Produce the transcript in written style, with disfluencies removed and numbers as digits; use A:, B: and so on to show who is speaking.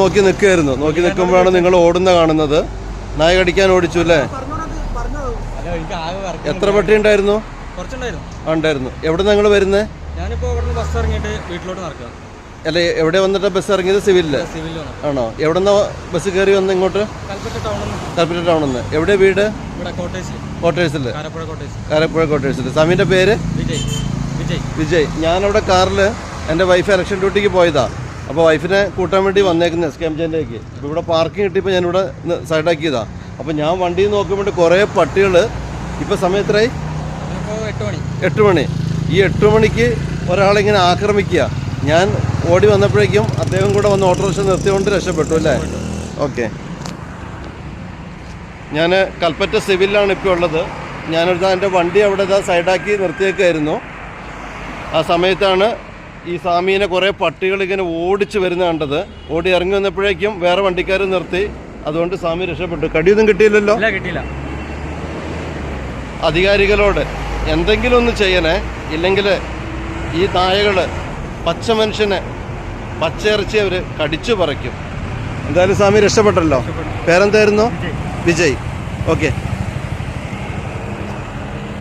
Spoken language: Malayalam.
A: നോക്കി നിൽക്കുകയായിരുന്നു. നോക്കി നിൽക്കുമ്പോഴാണ് നിങ്ങൾ ഓടുന്ന കാണുന്നത്. നായ കടിക്കാൻ ഓടിച്ചു അല്ലേ? എത്ര പട്ടി ഉണ്ടായിരുന്നു? ഉണ്ടായിരുന്നു. എവിടെ നിങ്ങൾ വരുന്നത്? അല്ല, എവിടെ വന്നിട്ട് ബസ് ഇറങ്ങിയത്? സിവിലില് ആണോ? എവിടെ നിന്നാ ബസ് കയറി വന്ന് ഇങ്ങോട്ട്? കൽപ്പറ്റ ടൗണിൽ നിന്ന്. എവിടെ വീട്? കോട്ടേഴ്സിൽ. കാരപ്പുഴ കോട്ടേഴ്സിൽ. സമീൻ്റെ പേര്? വിജയ്. ഞാനവിടെ കാറിൽ എൻ്റെ വൈഫ് ഇലക്ഷൻ ഡ്യൂട്ടിക്ക് പോയതാ. അപ്പോൾ വൈഫിനെ കൂട്ടാൻ വേണ്ടി വന്നേക്കുന്നത് SKMJയിലേക്ക്. അപ്പോൾ ഇവിടെ പാർക്കിംഗ് കിട്ടിയപ്പോൾ ഞാനിവിടെ സൈഡാക്കിയതാണ്. അപ്പോൾ ഞാൻ വണ്ടിയിൽ നോക്കുമ്പോൾ കുറേ പട്ടികൾ. ഇപ്പോൾ സമയം എത്രയായി? 8 മണി. ഈ 8 മണിക്ക് ഒരാളിങ്ങനെ ആക്രമിക്കുക. ഞാൻ ഓടി വന്നപ്പോഴേക്കും അദ്ദേഹം കൂടെ വന്ന് ഓട്ടോറിക്ഷ നിർത്തിക്കൊണ്ട് രക്ഷപ്പെട്ടു അല്ലേ? ഓക്കെ. ഞാൻ കൽപ്പറ്റ സിവിലാണ് ഇപ്പോൾ ഉള്ളത്. ഞാനെടുത്ത എൻ്റെ വണ്ടി അവിടെ സൈഡാക്കി നിർത്തിയേക്കായിരുന്നു. ആ സമയത്താണ് ഈ സാമീനെ കുറേ പട്ടികൾ ഇങ്ങനെ ഓടിച്ച് വരുന്ന കണ്ടത്. ഓടി ഇറങ്ങി വന്നപ്പോഴേക്കും വേറെ വണ്ടിക്കാർ നിർത്തി. അതുകൊണ്ട് സാമി രക്ഷപ്പെട്ടു. കടിയൊന്നും കിട്ടിയില്ലല്ലോ?
B: കിട്ടിയില്ല.
A: അധികാരികളോട് എന്തെങ്കിലും ഒന്ന് ചെയ്യണേ, ഇല്ലെങ്കിൽ ഈ നായകൾ പച്ച മനുഷ്യനെ പച്ചയിറച്ചി അവർ കടിച്ചു പറിക്കും. എന്തായാലും സാമി രക്ഷപ്പെട്ടല്ലോ. പേരെന്തായിരുന്നു? വിജയ്. ഓക്കെ.